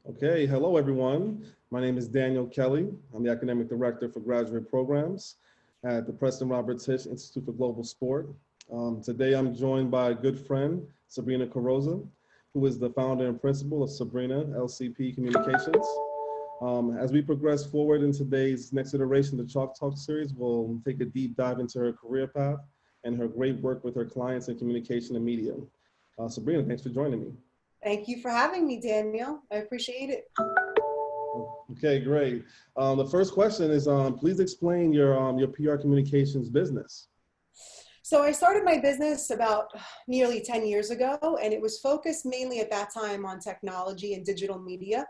Okay, hello everyone. My name is Daniel Kelly. I'm the Academic Director for Graduate Programs at the Preston Robert Tisch Institute for Global Sport. Today I'm joined by a good friend, Sabrina Carrozza, who is the founder and principal of Sabrina LCP Communications. As we progress forward in today's next iteration of the Chalk Talk series, we'll take a deep dive into her career path and her great work with her clients in communication and media. Sabrina, thanks for joining me. Thank you for having me, Daniel. I appreciate it. Okay, great. The first question is, please explain your PR communications business. So I started my business about nearly 10 years ago, and it was focused mainly at that time on technology and digital media.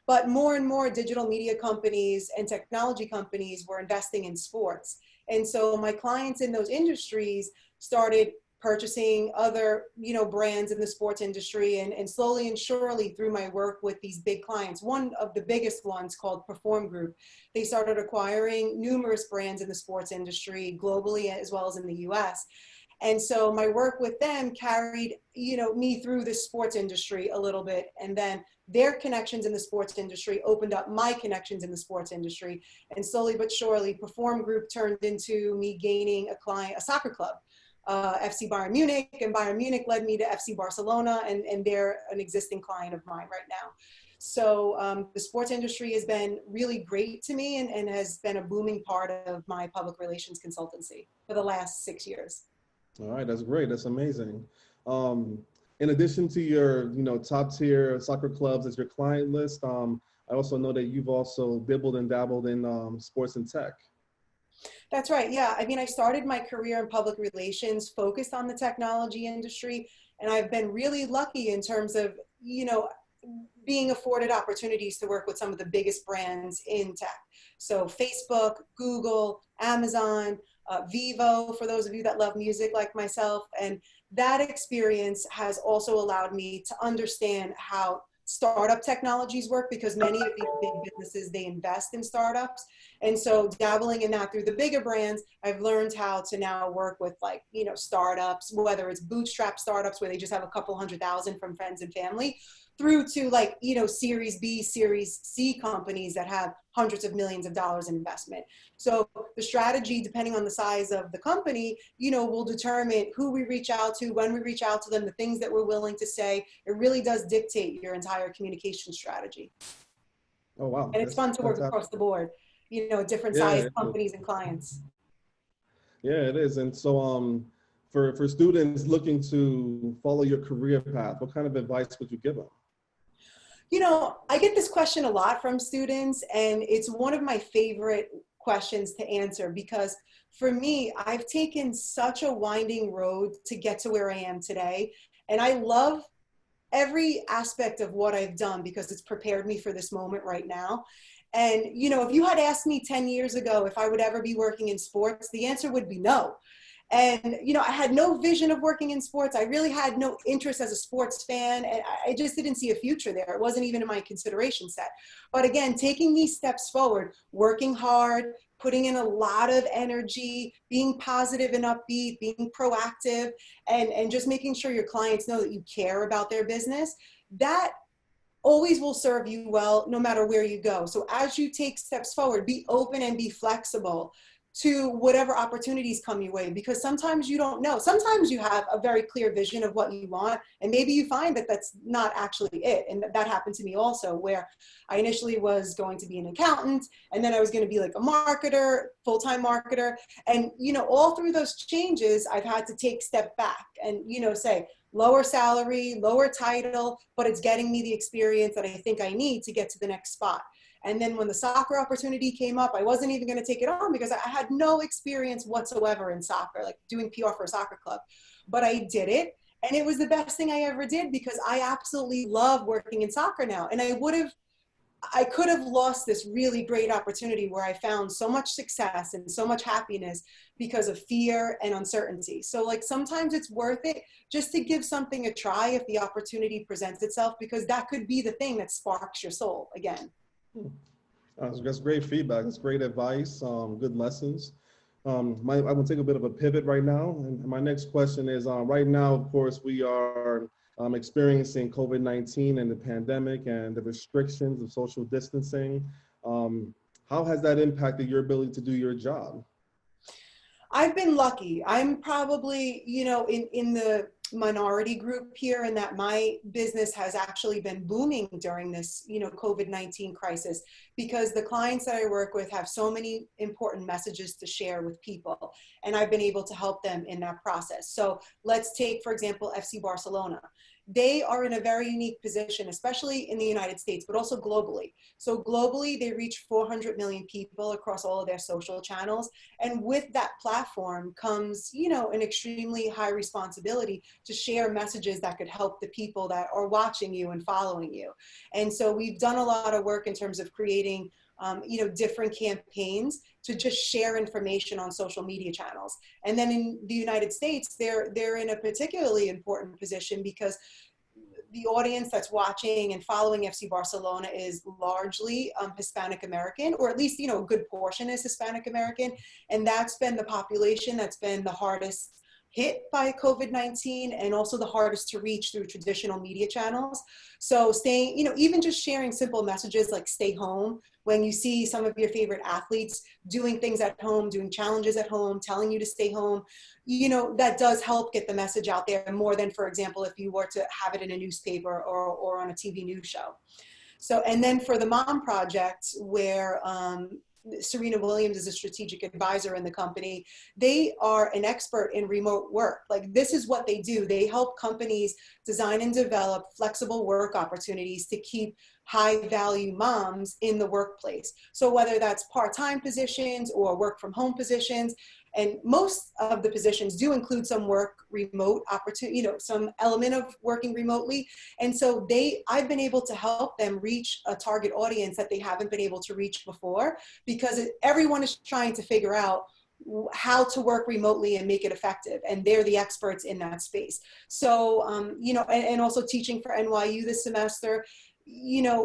But more and more digital media companies and technology companies were investing in sports. And so my clients in those industries started purchasing other, brands in the sports industry, and slowly and surely through my work with these big clients, one of the biggest ones called Perform Group, they started acquiring numerous brands in the sports industry globally as well as in the US. And so my work with them carried, me through the sports industry a little bit. And then their connections in the sports industry opened up my connections in the sports industry. And slowly but surely, Perform Group turned into me gaining a soccer club. FC Bayern Munich, and Bayern Munich led me to FC Barcelona, and they're an existing client of mine right now. So the sports industry has been really great to me and has been a booming part of my public relations consultancy for the last 6 years. All right, that's great. That's amazing. In addition to your, top tier soccer clubs as your client list, I also know that you've also dibbled and dabbled in sports and tech. That's right. Yeah. I mean, I started my career in public relations focused on the technology industry, and I've been really lucky in terms of, being afforded opportunities to work with some of the biggest brands in tech. So Facebook, Google, Amazon, Vivo, for those of you that love music like myself. And that experience has also allowed me to understand how startup technologies work, because many of these big businesses, they invest in startups. And so dabbling in that through the bigger brands, I've learned how to now work with startups, whether it's bootstrap startups where they just have a couple 100,000 from friends and family, through to Series B, Series C companies that have hundreds of millions of dollars in investment. So the strategy, depending on the size of the company, will determine who we reach out to, when we reach out to them, the things that we're willing to say. It really does dictate your entire communication strategy. Oh, wow. And it's fun to work across the board, different size companies and clients. Yeah, it is. And so for students looking to follow your career path, what kind of advice would you give them? I get this question a lot from students, and it's one of my favorite questions to answer, because for me, I've taken such a winding road to get to where I am today. And I love every aspect of what I've done because it's prepared me for this moment right now. And, if you had asked me 10 years ago if I would ever be working in sports, the answer would be no. And, I had no vision of working in sports. I really had no interest as a sports fan. And I just didn't see a future there. It wasn't even in my consideration set. But again, taking these steps forward, working hard, putting in a lot of energy, being positive and upbeat, being proactive, and just making sure your clients know that you care about their business, that always will serve you well no matter where you go. So as you take steps forward, be open and be flexible to whatever opportunities come your way, because sometimes you don't know. Sometimes you have a very clear vision of what you want, and maybe you find that that's not actually it. And that happened to me also, where I initially was going to be an accountant, and then I was going to be like a marketer, full-time marketer. And, all through those changes, I've had to take step back and, say, lower salary, lower title, but it's getting me the experience that I think I need to get to the next spot. And then when the soccer opportunity came up, I wasn't even going to take it on because I had no experience whatsoever in soccer, like doing PR for a soccer club. But I did it, and it was the best thing I ever did because I absolutely love working in soccer now. And I could have lost this really great opportunity where I found so much success and so much happiness because of fear and uncertainty. So sometimes it's worth it just to give something a try if the opportunity presents itself, because that could be the thing that sparks your soul again. That's great feedback. That's great advice. Good lessons. I'm going to take a bit of a pivot right now. And my next question is, right now, of course, we are experiencing COVID-19 and the pandemic and the restrictions of social distancing. How has that impacted your ability to do your job? I've been lucky. I'm probably, in the minority group here, and that my business has actually been booming during this, COVID-19 crisis, because the clients that I work with have so many important messages to share with people, and I've been able to help them in that process. So let's take, for example, FC Barcelona. They are in a very unique position, especially in the United States, but also globally. So globally, they reach 400 million people across all of their social channels. And with that platform comes, an extremely high responsibility to share messages that could help the people that are watching you and following you. And so we've done a lot of work in terms of creating different campaigns to just share information on social media channels. And then in the United States, they're in a particularly important position because the audience that's watching and following FC Barcelona is largely Hispanic American, or at least, a good portion is Hispanic American. And that's been the population that's been the hardest hit by COVID-19 and also the hardest to reach through traditional media channels. So staying, even just sharing simple messages like stay home, when you see some of your favorite athletes doing things at home, doing challenges at home, telling you to stay home, that does help get the message out there more than, for example, if you were to have it in a newspaper or on a TV news show. So, and then for the Mom Project, where Serena Williams is a strategic advisor in the company. They are an expert in remote work. Like, this is what they do. They help companies design and develop flexible work opportunities to keep high value moms in the workplace. So whether that's part-time positions or work from home positions, and most of the positions do include some work remote opportunity, some element of working remotely. And so I've been able to help them reach a target audience that they haven't been able to reach before, because everyone is trying to figure out how to work remotely and make it effective. And they're the experts in that space. So, and also teaching for NYU this semester,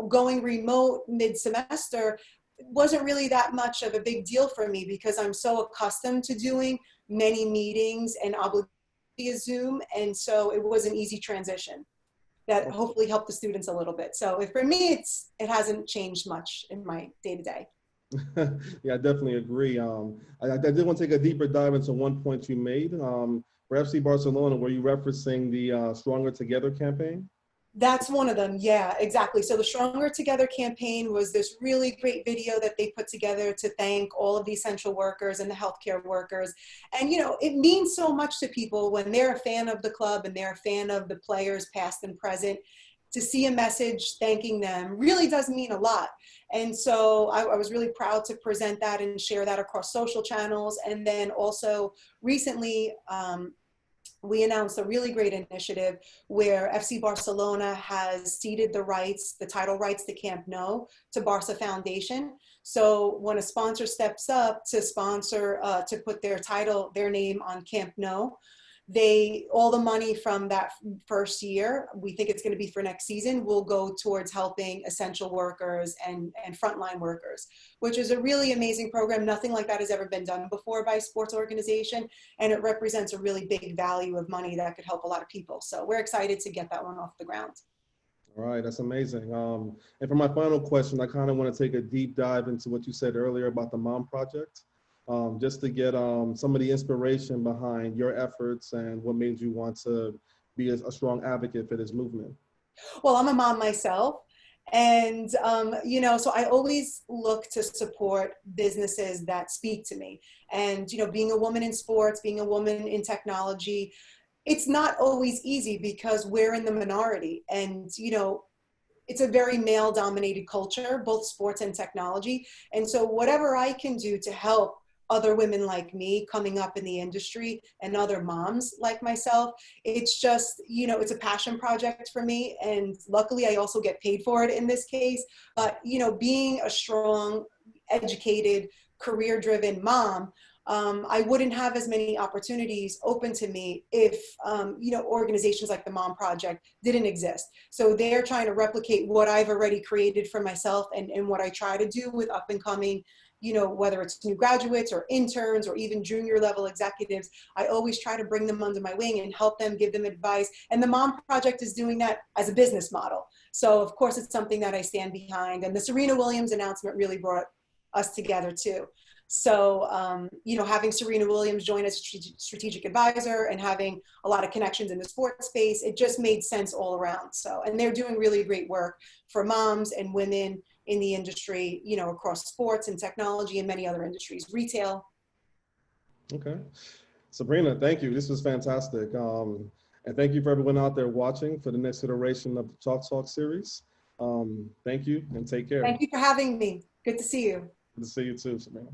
going remote mid-semester wasn't really that much of a big deal for me, because I'm so accustomed to doing many meetings and via Zoom. And so it was an easy transition that hopefully helped the students a little bit. So for me, it hasn't changed much in my day-to-day. Yeah, I definitely agree. I did want to take a deeper dive into one point you made. For FC Barcelona, were you referencing the Stronger Together campaign? That's one of them. Yeah, exactly. So the Stronger Together campaign was this really great video that they put together to thank all of the essential workers and the healthcare workers. And, it means so much to people when they're a fan of the club and they're a fan of the players past and present. To see a message thanking them really does mean a lot. And so I was really proud to present that and share that across social channels. And then also recently, we announced a really great initiative where FC Barcelona has ceded the title rights to Camp Nou to Barca Foundation. So when a sponsor steps up to sponsor, to put their name on Camp Nou, all the money from that first year, we think it's going to be for next season, will go towards helping essential workers and frontline workers, which is a really amazing program. Nothing like that has ever been done before by a sports organization, and it represents a really big value of money that could help a lot of people. So we're excited to get that one off the ground. All right, that's amazing. And for my final question, I kind of want to take a deep dive into what you said earlier about the Mom Project. Just to get some of the inspiration behind your efforts and what made you want to be a strong advocate for this movement. Well, I'm a mom myself. And, so I always look to support businesses that speak to me. And, being a woman in sports, being a woman in technology, it's not always easy because we're in the minority. And, it's a very male-dominated culture, both sports and technology. And so whatever I can do to help other women like me coming up in the industry and other moms like myself, it's just, it's a passion project for me. And luckily I also get paid for it in this case. But, being a strong, educated, career-driven mom, I wouldn't have as many opportunities open to me if, organizations like the Mom Project didn't exist. So they're trying to replicate what I've already created for myself and what I try to do with up and coming you know, whether it's new graduates or interns or even junior level executives, I always try to bring them under my wing and help them, give them advice. And the Mom Project is doing that as a business model. So of course it's something that I stand behind. And the Serena Williams announcement really brought us together too. So, you know, having Serena Williams join as a strategic advisor and having a lot of connections in the sports space, it just made sense all around. So, and they're doing really great work for moms and women in the industry, you know, across sports and technology and many other industries, retail. Okay. Sabrina, thank you. This was fantastic. And thank you for everyone out there watching for the next iteration of the Talk Talk series. Thank you and take care. Thank you for having me. Good to see you. Good to see you too, Sabrina.